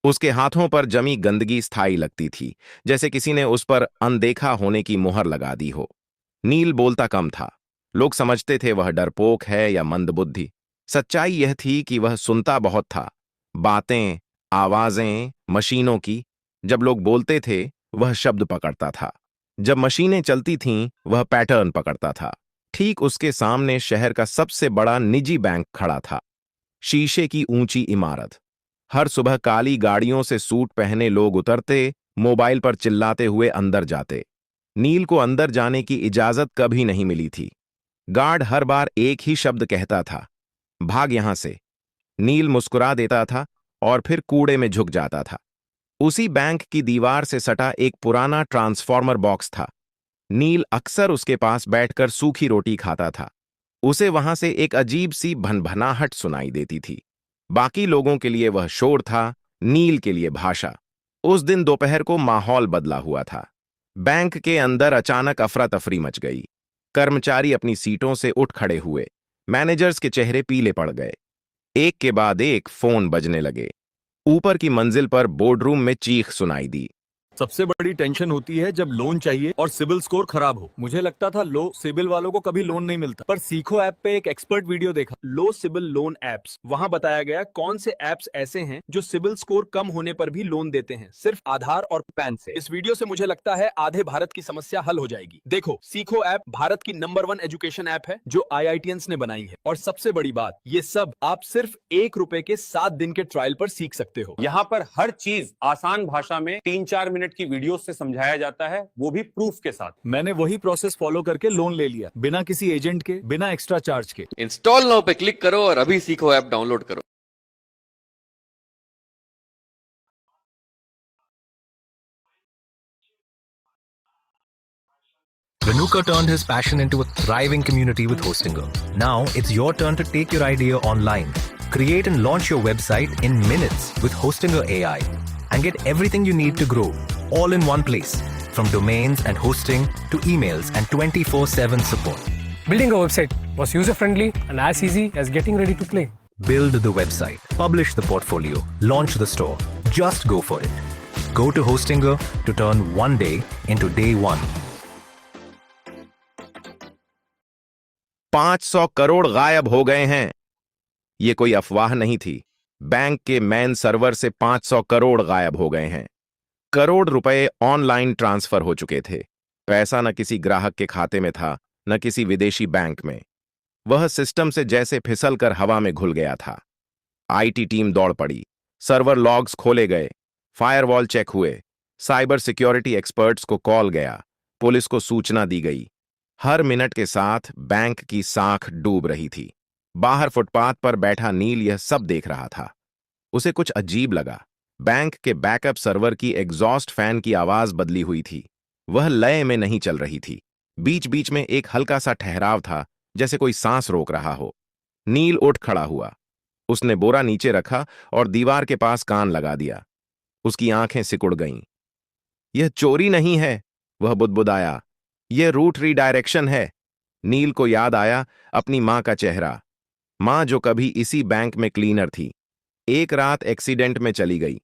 उसके हाथों पर जमी गंदगी स्थायी लगती थी, जैसे किसी ने उस पर अनदेखा होने की मुहर लगा दी हो। नील बोलता कम था। लोग समझते थे वह डरपोक है या मंदबुद्धि। सच्चाई यह थी कि वह सुनता बहुत था। बातें, आवाजें, मशीनों की। जब लोग बोलते थे वह शब्द पकड़ता था। जब मशीनें चलती थीं वह पैटर्न पकड़ता था। ठीक उसके सामने शहर का सबसे बड़ा निजी बैंक खड़ा था। शीशे की ऊंची इमारत। हर सुबह काली गाड़ियों से सूट पहने लोग उतरते, मोबाइल पर चिल्लाते हुए अंदर जाते। नील को अंदर जाने की इजाजत कभी नहीं मिली थी। गार्ड हर बार एक ही शब्द कहता था, भाग यहां से। नील मुस्कुरा देता था और फिर कूड़े में झुक जाता था। उसी बैंक की दीवार से सटा एक पुराना ट्रांसफॉर्मर बॉक्स था। नील अक्सर उसके पास बैठकर सूखी रोटी खाता था। उसे वहां से एक अजीब सी भनभनाहट सुनाई देती थी। बाकी लोगों के लिए वह शोर था, नील के लिए भाषा। उस दिन दोपहर को माहौल बदला हुआ था। बैंक के अंदर अचानक अफरा तफरी मच गई। कर्मचारी अपनी सीटों से उठ खड़े हुए। मैनेजर्स के चेहरे पीले पड़ गए। एक के बाद एक फोन बजने लगे। ऊपर की मंजिल पर बोर्डरूम में चीख सुनाई दी। सबसे बड़ी टेंशन होती है जब लोन चाहिए और सिबिल स्कोर खराब हो। मुझे लगता था लो सिबिल वालों को कभी लोन नहीं मिलता, पर सीखो ऐप पे एक एक्सपर्ट वीडियो देखा, लो सिबिल लोन एप्स। वहां बताया गया कौन से एप्स ऐसे हैं जो सिबिल स्कोर कम होने पर भी लोन देते हैं, सिर्फ आधार और पैन से। इस वीडियो से मुझे लगता है आधे भारत की समस्या हल हो जाएगी। देखो, सीखो ऐप भारत की नंबर 1 एजुकेशन ऐप है जो IITians ने बनाई है। और सबसे बड़ी बात, ये सब आप सिर्फ ₹1 के 7 दिन के ट्रायल पर सीख सकते हो। यहाँ पर हर चीज आसान भाषा में 3-4 मिनट की वीडियो से समझाया जाता है, वो भी प्रूफ के साथ। मैंने वही प्रोसेस फॉलो करके लोन ले लिया, बिना किसी एजेंट के, बिना एक्स्ट्रा चार्ज के। इंस्टॉल नाउ पे क्लिक करो और अभी सीखो ऐप डाउनलोड करो। Renuka turned his passion into a thriving community with Hostinger. Now it's your turn to take your idea online. Create and launch your website in minutes with Hostinger AI and get everything you need to grow, all in one place. From domains and hosting to emails and 24/7 support. Building a website was user-friendly and as easy as getting ready to play. Build the website, publish the portfolio, launch the store. Just go for it. Go to Hostinger to turn one day into day one. 500 crore गायब हो गए हैं। ये कोई अफवाह नहीं थी। Bank के मेन सर्वर से 500 करोड़ गायब हो गए हैं। करोड़ रुपए ऑनलाइन ट्रांसफर हो चुके थे। पैसा न किसी ग्राहक के खाते में था, न किसी विदेशी बैंक में। वह सिस्टम से जैसे फिसलकर हवा में घुल गया था। IT टीम दौड़ पड़ी। सर्वर लॉग्स खोले गए, फायरवॉल चेक हुए, साइबर सिक्योरिटी एक्सपर्ट्स को कॉल गया, पुलिस को सूचना दी गई। हर मिनट के साथ बैंक की साख डूब रही थी। बाहर फुटपाथ पर बैठा नील यह सब देख रहा था। उसे कुछ अजीब लगा। बैंक के बैकअप सर्वर की एग्जॉस्ट फैन की आवाज बदली हुई थी। वह लय में नहीं चल रही थी। बीच बीच में एक हल्का सा ठहराव था, जैसे कोई सांस रोक रहा हो। नील उठ खड़ा हुआ। उसने बोरा नीचे रखा और दीवार के पास कान लगा दिया। उसकी आंखें सिकुड़ गईं। यह चोरी नहीं है, वह बुदबुदाया। यह रूट रीडायरेक्शन है। नील को याद आया अपनी मां का चेहरा। मां जो कभी इसी बैंक में क्लीनर थी, एक रात एक्सीडेंट में चली गई।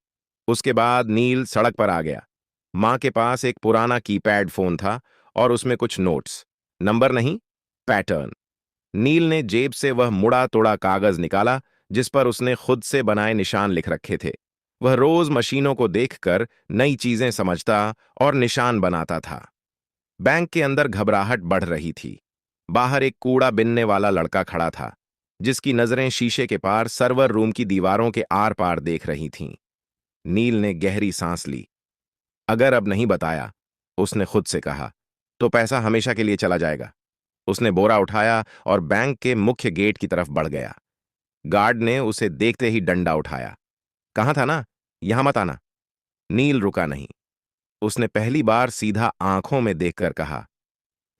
उसके बाद नील सड़क पर आ गया। मां के पास एक पुराना कीपैड फोन था और उसमें कुछ नोट्स, नंबर नहीं, पैटर्न। नील ने जेब से वह मुड़ा तोड़ा कागज निकाला जिस पर उसने खुद से बनाए निशान लिख रखे थे। वह रोज मशीनों को देखकर नई चीजें समझता और निशान बनाता था। बैंक के अंदर घबराहट बढ़ रही थी। बाहर एक कूड़ा बिनने वाला लड़का खड़ा था, जिसकी नजरें शीशे के पार सर्वर रूम की दीवारों के आर पार देख रही थीं। नील ने गहरी सांस ली। अगर अब नहीं बताया, उसने खुद से कहा, तो पैसा हमेशा के लिए चला जाएगा। उसने बोरा उठाया और बैंक के मुख्य गेट की तरफ बढ़ गया। गार्ड ने उसे देखते ही डंडा उठाया। कहाँ था ना, यहां मत आना। नील रुका नहीं। उसने पहली बार सीधा आंखों में देखकर कहा,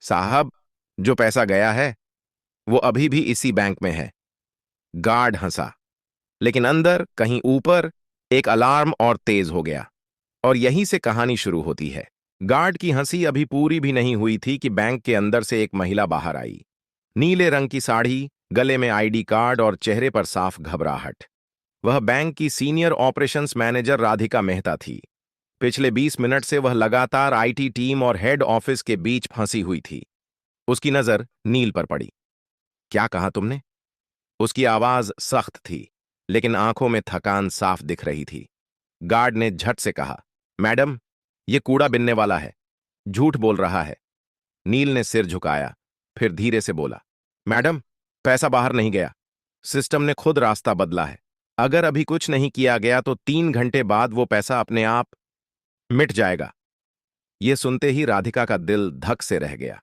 साहब, जो पैसा गया है वो अभी भी इसी बैंक में है। गार्ड हंसा, लेकिन अंदर कहीं ऊपर एक अलार्म और तेज हो गया। और यहीं से कहानी शुरू होती है। गार्ड की हंसी अभी पूरी भी नहीं हुई थी कि बैंक के अंदर से एक महिला बाहर आई। नीले रंग की साड़ी, गले में आईडी कार्ड और चेहरे पर साफ घबराहट। वह बैंक की senior operations manager Radhika Mehta थी। पिछले 20 मिनट से वह लगातार आईटी टीम और हेड ऑफिस के बीच फंसी हुई थी। उसकी नजर नील पर पड़ी। क्या कहा तुमने? उसकी आवाज सख्त थी, लेकिन आंखों में थकान साफ दिख रही थी। गार्ड ने झट से कहा, मैडम, यह कूड़ा बिनने वाला है, झूठ बोल रहा है। नील ने सिर झुकाया, फिर धीरे से बोला, मैडम, पैसा बाहर नहीं गया। सिस्टम ने खुद रास्ता बदला है। अगर अभी कुछ नहीं किया गया तो 3 घंटे बाद वो पैसा अपने आप मिट जाएगा। यह सुनते ही राधिका का दिल धक से रह गया।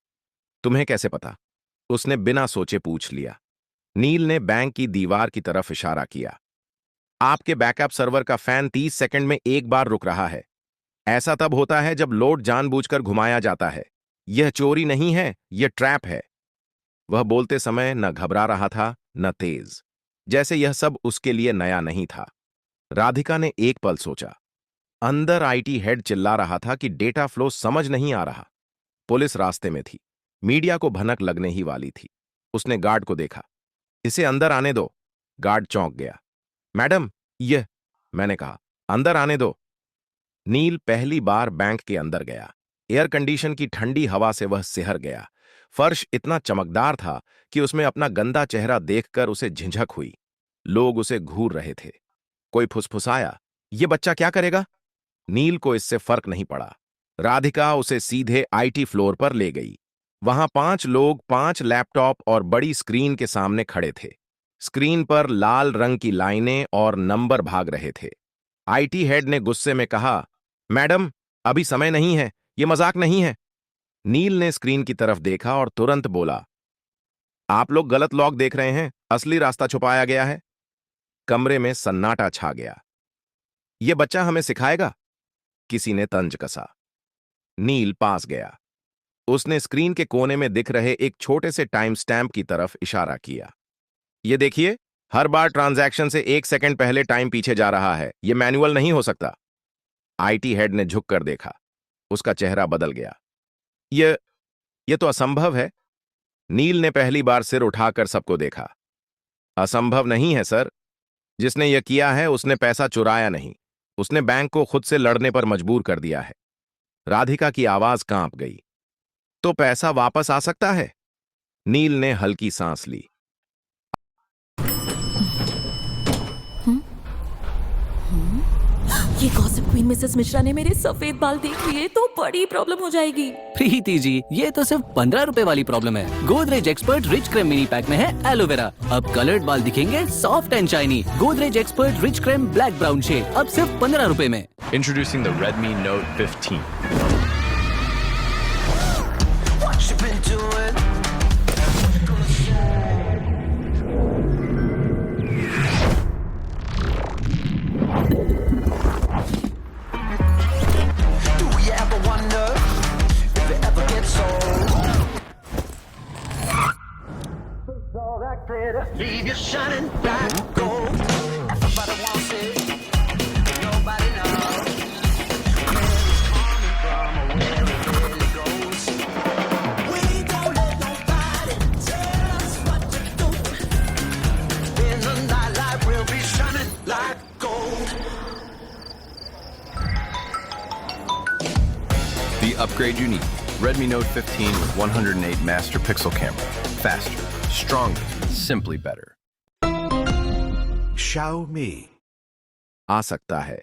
तुम्हें कैसे पता? उसने बिना सोचे पूछ लिया। नील ने बैंक की दीवार की तरफ इशारा किया। आपके बैकअप सर्वर का फैन 30 सेकंड में एक बार रुक रहा है। ऐसा तब होता है जब लोड जानबूझकर घुमाया जाता है। यह चोरी नहीं है, यह ट्रैप है। वह बोलते समय न घबरा रहा था न तेज, जैसे यह सब उसके लिए नया नहीं था। राधिका ने एक पल सोचा। अंदर आईटी हेड चिल्ला रहा था कि डेटा फ्लो समझ नहीं आ रहा। पुलिस रास्ते में थी, मीडिया को भनक लगने ही वाली थी। उसने गार्ड को देखा। इसे अंदर आने दो। गार्ड चौंक गया। मैडम, यह, मैंने कहा, अंदर आने दो। नील पहली बार बैंक के अंदर गया। एयर कंडीशन की ठंडी हवा से वह सिहर गया। फर्श इतना चमकदार था कि उसमें अपना गंदा चेहरा देखकर उसे झिझक हुई। लोग उसे घूर रहे थे। कोई फुसफुसाया, यह बच्चा क्या करेगा? नील को इससे फर्क नहीं पड़ा। राधिका उसे सीधे आईटी फ्लोर पर ले गई। वहां 5 लोग 5 लैपटॉप और बड़ी स्क्रीन के सामने खड़े थे। स्क्रीन पर लाल रंग की लाइनें और नंबर भाग रहे थे। आईटी हेड ने गुस्से में कहा, मैडम, अभी समय नहीं है, यह मजाक नहीं है। नील ने स्क्रीन की तरफ देखा और तुरंत बोला, आप लोग गलत लॉग देख रहे हैं, असली रास्ता छुपाया गया है। कमरे में सन्नाटा छा गया। यह बच्चा हमें सिखाएगा? किसी ने तंज कसा। नील पास गया। उसने स्क्रीन के कोने में दिख रहे एक छोटे से टाइम स्टैम्प की तरफ इशारा किया। यह देखिए, हर बार ट्रांजैक्शन से 1 सेकंड पहले टाइम पीछे जा रहा है। यह मैनुअल नहीं हो सकता। आईटी हेड ने झुककर देखा। उसका चेहरा बदल गया। यह तो असंभव है। नील ने पहली बार सिर उठाकर सबको देखा। असंभव नहीं है सर। जिसने यह किया है उसने पैसा चुराया नहीं, उसने बैंक को खुद से लड़ने पर मजबूर कर दिया है। राधिका की आवाज कांप गई। तो पैसा वापस आ सकता है? नील ने हल्की सांस ली। ये गॉसिप क्वीन मिसेस मिश्रा ने मेरे सफेद बाल देख लिए तो बड़ी प्रॉब्लम हो जाएगी। प्रीति जी, ये तो सिर्फ 15 रुपए वाली प्रॉब्लम है। Godrej expert rich cream mini pack में है एलोवेरा। अब कलर्ड बाल दिखेंगे soft and shiny. Godrej expert rich cream black brown shade, अब सिर्फ 15 रुपए में। Introducing the Redmi Note 15. What you been doing? Do you ever wonder if it ever gets old? All that glitter, leave you shining black gold. Everybody wants it, but nobody knows where it's coming from or where it really goes. We don't let nobody tell us what to do. In the nightlight, we'll be shining like gold. The upgrade you need. Redmi Note 15 with 108 master pixel camera. Faster, stronger, simply better. Xiaomi आ सकता है,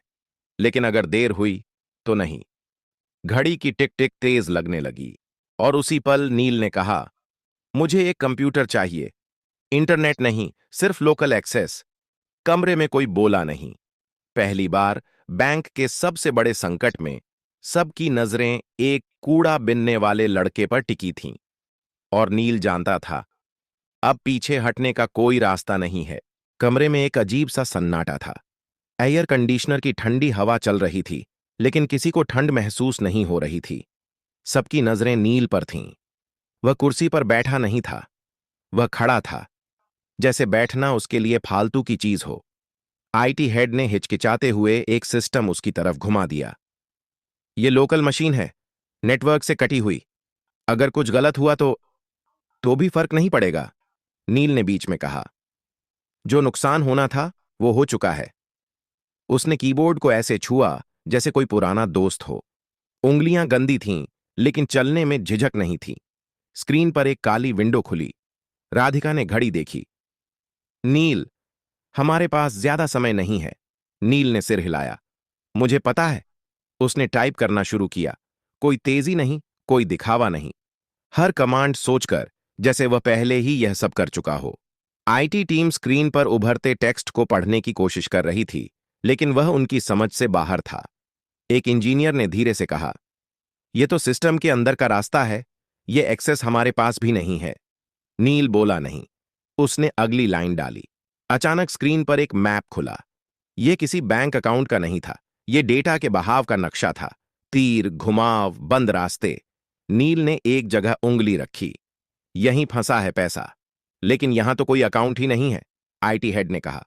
लेकिन अगर देर हुई तो नहीं। घड़ी की टिक टिक तेज लगने लगी और उसी पल नील ने कहा, मुझे एक कंप्यूटर चाहिए। इंटरनेट नहीं, सिर्फ लोकल एक्सेस। कमरे में कोई बोला नहीं। पहली बार बैंक के सबसे बड़े संकट में सबकी नजरें एक कूड़ा बिनने वाले लड़के पर टिकी थीं और नील जानता था अब पीछे हटने का कोई रास्ता नहीं है। कमरे में एक अजीब सा सन्नाटा था। एयर कंडीशनर की ठंडी हवा चल रही थी, लेकिन किसी को ठंड महसूस नहीं हो रही थी। सबकी नजरें नील पर थीं। वह कुर्सी पर बैठा नहीं था, वह खड़ा था, जैसे बैठना उसके लिए फालतू की चीज हो। आईटी हेड ने हिचकिचाते हुए एक सिस्टम उसकी तरफ घुमा दिया। ये लोकल मशीन है, नेटवर्क से कटी हुई। अगर कुछ गलत हुआ तो भी फर्क नहीं पड़ेगा, नील ने बीच में कहा। जो नुकसान होना था वो हो चुका है। उसने कीबोर्ड को ऐसे छुआ जैसे कोई पुराना दोस्त हो। उंगलियां गंदी थीं, लेकिन चलने में झिझक नहीं थी। स्क्रीन पर एक काली विंडो खुली। राधिका ने घड़ी देखी। नील, हमारे पास ज्यादा समय नहीं है। नील ने सिर हिलाया। मुझे पता है। उसने टाइप करना शुरू किया। कोई तेजी नहीं, कोई दिखावा नहीं। हर कमांड सोचकर, जैसे वह पहले ही यह सब कर चुका हो। आईटी टीम स्क्रीन पर उभरते टेक्स्ट को पढ़ने की कोशिश कर रही थी, लेकिन वह उनकी समझ से बाहर था। एक इंजीनियर ने धीरे से कहा, यह तो सिस्टम के अंदर का रास्ता है, यह एक्सेस हमारे पास भी नहीं है। नील बोला नहीं। उसने अगली लाइन डाली। अचानक स्क्रीन पर एक मैप खुला। यह किसी बैंक अकाउंट का नहीं था, यह डेटा के बहाव का नक्शा था। तीर, घुमाव, बंद रास्ते। नील ने एक जगह उंगली रखी। यहीं फंसा है पैसा। लेकिन यहां तो कोई अकाउंट ही नहीं है, आईटी हेड ने कहा।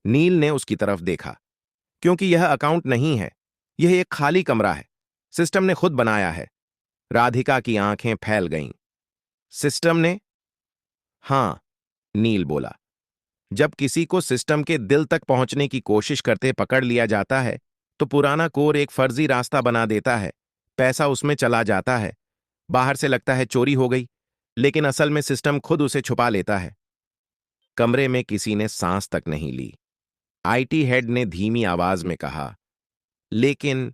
नील ने उसकी तरफ देखा। क्योंकि यह अकाउंट नहीं है, यह एक खाली कमरा है। सिस्टम ने खुद बनाया है। राधिका की आंखें फैल गईं। सिस्टम ने? हां, नील बोला। जब किसी को सिस्टम के दिल तक पहुंचने की कोशिश करते पकड़ लिया जाता है, तो पुराना कोर एक फर्जी रास्ता बना देता है। पैसा उसमें चला जाता है। बाहर से लगता है चोरी हो गई, लेकिन असल में सिस्टम खुद उसे छुपा लेता है। कमरे में किसी ने सांस तक नहीं ली। आईटी हेड ने धीमी आवाज में कहा, लेकिन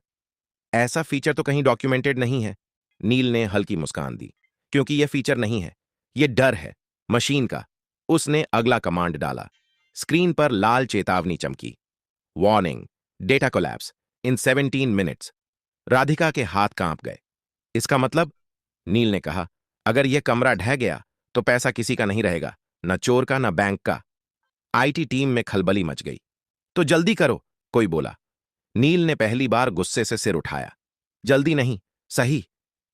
ऐसा फीचर तो कहीं डॉक्यूमेंटेड नहीं है। नील ने हल्की मुस्कान दी। क्योंकि यह फीचर नहीं है, यह डर है, मशीन का। उसने अगला कमांड डाला। स्क्रीन पर लाल चेतावनी चमकी। वार्निंग, डेटा कोलैप्स इन 17 मिनट्स। राधिका के हाथ कांप गए। इसका मतलब? नील ने कहा, अगर यह कमरा ढह गया तो पैसा किसी का नहीं रहेगा, न चोर का न बैंक का। आईटी टीम में खलबली मच गई। तो जल्दी करो, कोई बोला। नील ने पहली बार गुस्से से सिर उठाया। जल्दी नहीं, सही।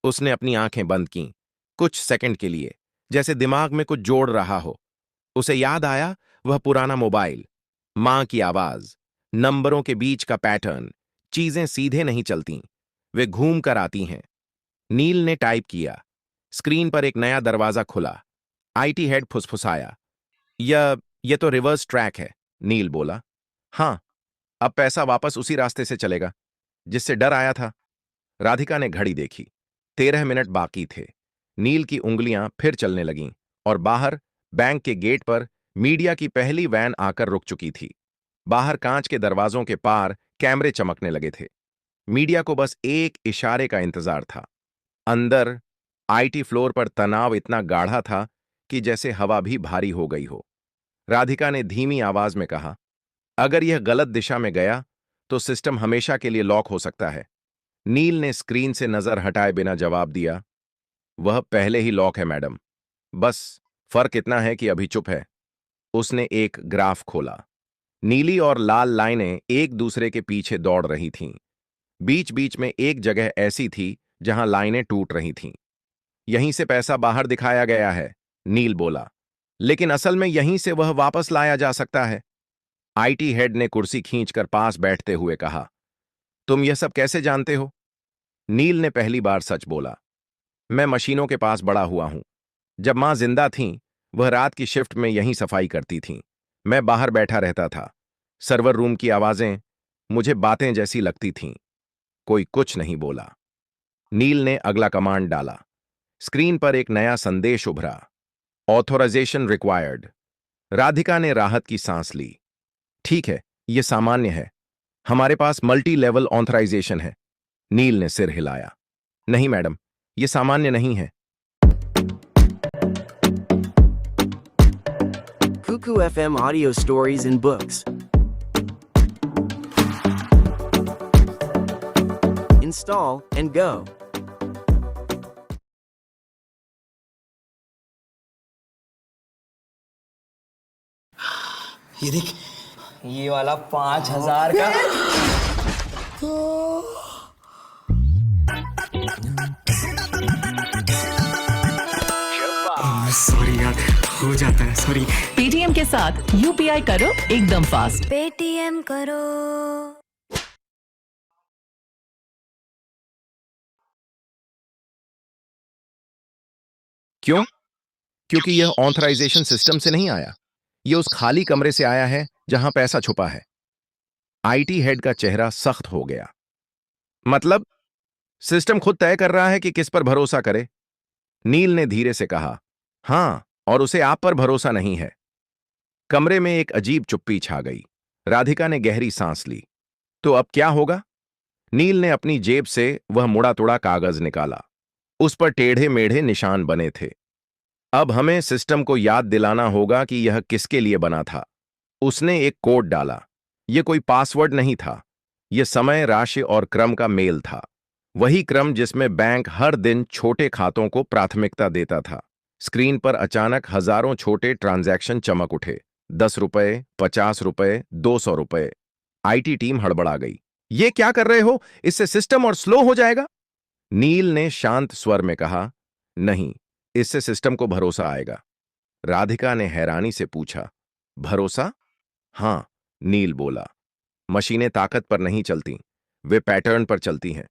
उसने अपनी आंखें बंद कीं, कुछ सेकंड के लिए, जैसे दिमाग में कुछ जोड़ रहा हो। उसे याद आया वह पुराना मोबाइल, मां की आवाज, नंबरों के बीच का पैटर्न। चीजें सीधे नहीं चलती, वे घूम कर आती हैं। नील ने टाइप किया। स्क्रीन पर एक नया दरवाजा खुला। आईटी हेड फुसफुसाया, यह तो रिवर्स ट्रैक है। नील बोला, हां, अब पैसा वापस उसी रास्ते से चलेगा जिससे डर आया था। राधिका ने घड़ी देखी। 13 मिनट बाकी थे। नील की उंगलियां फिर चलने लगीं और बाहर बैंक के गेट पर मीडिया की पहली वैन आकर रुक चुकी थी। बाहर कांच के दरवाजों के पार कैमरे चमकने लगे थे। मीडिया को बस एक इशारे का इंतजार था। अंदर आईटी फ्लोर पर तनाव इतना गाढ़ा था कि जैसे हवा भी भारी हो गई हो। राधिका ने धीमी आवाज में कहा, अगर यह गलत दिशा में गया तो सिस्टम हमेशा के लिए लॉक हो सकता है। नील ने स्क्रीन से नजर हटाए बिना जवाब दिया, वह पहले ही लॉक है मैडम, बस फर्क इतना है कि अभी चुप है। उसने एक ग्राफ खोला। नीली और लाल लाइनें एक दूसरे के पीछे दौड़ रही थीं। बीच बीच में एक जगह ऐसी थी जहां लाइनें टूट रही थीं। यहीं से पैसा बाहर दिखाया गया है, नील बोला, लेकिन असल में यहीं से वह वापस लाया जा सकता है। आईटी हेड ने कुर्सी खींचकर पास बैठते हुए कहा, तुम यह सब कैसे जानते हो? नील ने पहली बार सच बोला, मैं मशीनों के पास बड़ा हुआ हूं। जब मां जिंदा थीं, वह रात की शिफ्ट में यहीं सफाई करती थीं। मैं बाहर बैठा रहता था। सर्वर रूम की आवाजें मुझे बातें जैसी लगती थीं। कोई कुछ नहीं बोला। नील ने अगला कमांड डाला। स्क्रीन पर एक नया संदेश उभरा, ऑथोराइजेशन रिक्वायर्ड। राधिका ने राहत की सांस ली। ठीक है, यह सामान्य है, हमारे पास मल्टी लेवल ऑथराइजेशन है। नील ने सिर हिलाया। नहीं मैडम, यह सामान्य नहीं है। Cuckoo FM audio stories and books. install, and go. ये देख, ये वाला 5,000 का। सॉरी यार, हो जाता है, सॉरी। पेटीएम के साथ यूपीआई करो एकदम फास्ट। पेटीएम करो। क्यों? क्योंकि यह ऑथराइजेशन सिस्टम से नहीं आया। यह उस खाली कमरे से आया है जहां पैसा छुपा है। आईटी हेड का चेहरा सख्त हो गया। मतलब सिस्टम खुद तय कर रहा है कि किस पर भरोसा करे। नील ने धीरे से कहा, हां, और उसे आप पर भरोसा नहीं है। कमरे में एक अजीब चुप्पी छा गई। राधिका ने गहरी सांस ली। तो अब क्या होगा? नील ने अपनी जेब से वह मुड़ा तुड़ा कागज निकाला। उस पर टेढ़े मेढ़े निशान बने थे। अब हमें सिस्टम को याद दिलाना होगा कि यह किसके लिए बना था। उसने एक कोड डाला। यह कोई पासवर्ड नहीं था। यह समय, राशि और क्रम का मेल था। वही क्रम जिसमें बैंक हर दिन छोटे खातों को प्राथमिकता देता था। स्क्रीन पर अचानक हजारों छोटे ट्रांजैक्शन चमक उठे। 10 रुपए, 50 रुपए, 200 रुपए। आईटी टीम हड़बड़ा गई। ये क्या कर रहे हो? इससे सिस्टम और स्लो हो जाएगा। नील ने शांत स्वर में कहा, नहीं, इससे सिस्टम को भरोसा आएगा। राधिका ने हैरानी से पूछा, भरोसा? हां, नील बोला। मशीनें ताकत पर नहीं चलती, वे पैटर्न पर चलती हैं।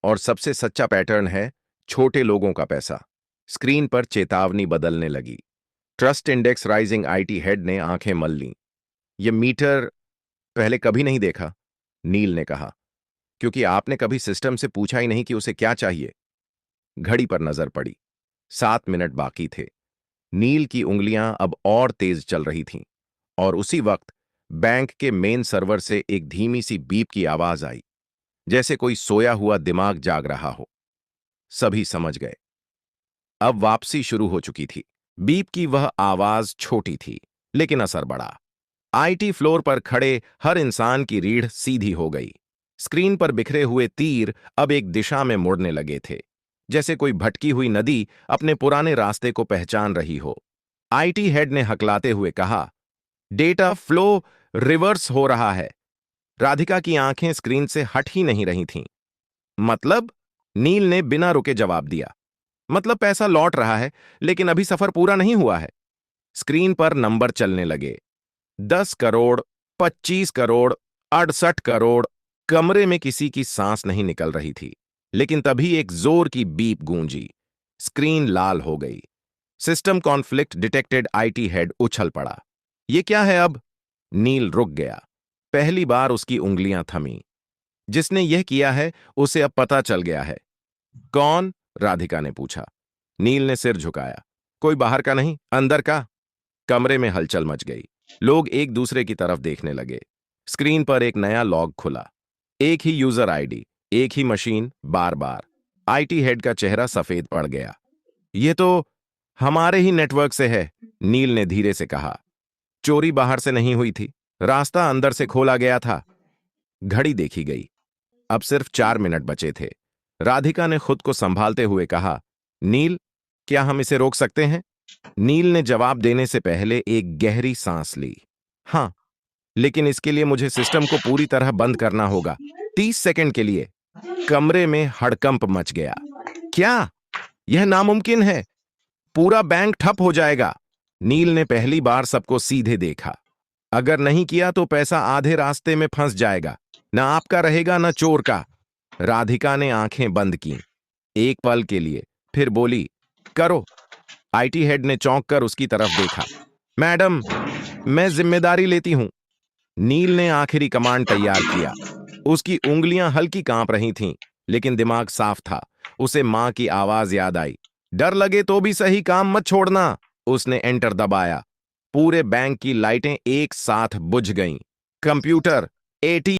और सबसे सच्चा पैटर्न है छोटे लोगों का पैसा। स्क्रीन पर चेतावनी बदलने लगी। Trust index rising. IT head ने आंखें मल लीं। यह मीटर पहले कभी नहीं देखा, नील ने कहा, क्योंकि आपने कभी सिस्टम से पूछा ही नहीं कि उसे क्या चाहिए। घड़ी पर नजर पड़ी। 7 मिनट बाकी थे। नील की उंगलियां अब और तेज चल रही थीं। और उसी वक्त बैंक के मेन सर्वर से एक धीमी सी बीप की आवाज आई, जैसे कोई सोया हुआ दिमाग जाग रहा हो। सभी समझ गए। अब वापसी शुरू हो चुकी थी। बीप की वह आवाज छोटी थी, लेकिन असर बड़ा। आईटी फ्लोर पर खड़े हर इंसान की रीढ़ सीधी हो गई। स्क्रीन पर बिखरे हुए तीर अब एक दिशा में मुड़ने लगे थे, जैसे कोई भटकी हुई नदी अपने पुराने रास्ते को पहचान रही हो। आईटी हेड ने हकलाते हुए कहा, डेटा फ्लो रिवर्स हो रहा है। राधिका की आंखें स्क्रीन से हट ही नहीं रही थीं। मतलब? नील ने बिना रुके जवाब दिया। मतलब पैसा लौट रहा है, लेकिन अभी सफर पूरा नहीं हुआ है। स्क्रीन पर नंबर चलने लगे। 10 करोड़, 25 करोड़, 68 करोड़। कमरे में किसी की सांस नहीं निकल रही थी। लेकिन तभी एक जोर की बीप गूंजी। स्क्रीन लाल हो गई। System conflict detected. IT head उछल पड़ा। ये क्या है अब? नील रुक गया। पहली बार उसकी उंगलियां थमी। जिसने यह किया है उसे अब पता चल गया है। कौन? राधिका ने पूछा। नील ने सिर झुकाया। कोई बाहर का नहीं, अंदर का। कमरे में हलचल मच गई। लोग एक दूसरे की तरफ देखने लगे। स्क्रीन पर एक नया लॉग खुला। एक ही यूजर आईडी, एक ही मशीन, बार बार। आईटी हेड का चेहरा सफेद पड़ गया। यह तो हमारे ही नेटवर्क से है, नील ने धीरे से कहा। चोरी बाहर से नहीं हुई थी, रास्ता अंदर से खोला गया था। घड़ी देखी गई। अब सिर्फ 4 मिनट बचे थे। राधिका ने खुद को संभालते हुए कहा, नील, क्या हम इसे रोक सकते हैं? नील ने जवाब देने से पहले एक गहरी सांस ली। हां, लेकिन इसके लिए मुझे सिस्टम को पूरी तरह बंद करना होगा, 30 सेकंड के लिए। कमरे में हड़कंप मच गया। क्या? यह नामुमकिन है। पूरा बैंक ठप हो जाएगा। नील ने पहली बार सबको सीधे देखा। अगर नहीं किया तो पैसा आधे रास्ते में फंस जाएगा। न आपका रहेगा न चोर का। राधिका ने आंखें बंद की एक पल के लिए, फिर बोली, करो। आईटी हेड ने चौंक कर उसकी तरफ देखा। मैडम, मैं जिम्मेदारी लेती हूं। नील ने आखिरी कमांड तैयार किया। उसकी उंगलियां हल्की कांप रही थीं, लेकिन दिमाग साफ था। उसे मां की आवाज याद आई, डर लगे तो भी सही काम मत छोड़ना। उसने एंटर दबाया। पूरे बैंक की लाइटें एक साथ बुझ गईं। Computer, eighty